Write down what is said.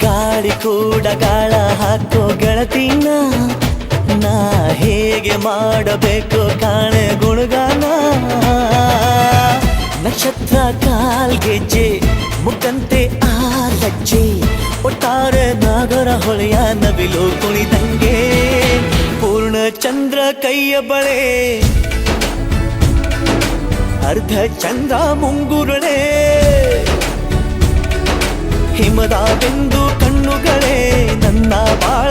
ಗಾಳಿ ಕೂಡ ಗಾಳ ಹಾಕೋ ಗೆಳತಿನ ನಾ ಹೇಗೆ ಮಾಡಬೇಕು ಕಾಣೆ ಗುಣಗಾನ ನಕ್ಷತ್ರ ಕಾಲ್ಗೆಜ್ಜೆ ಮುಖಂತೆ ಆ ಲಜ್ಜೆ ಒಟ್ಟಾರೆ ನಾಗರ ಹೊಳೆಯ ನವಿಲು ಕುಣಿದಂಗೆ ಪೂರ್ಣ ಚಂದ್ರ ಕೈಯ ಬಳೆ ಅರ್ಧ ಚಂದ್ರ ಮುಂಗುರುಳೆ ಹಿಮದ ಬೆಂದು ಕಣ್ಣುಗಳೇ ನನ್ನ ಬಾಳ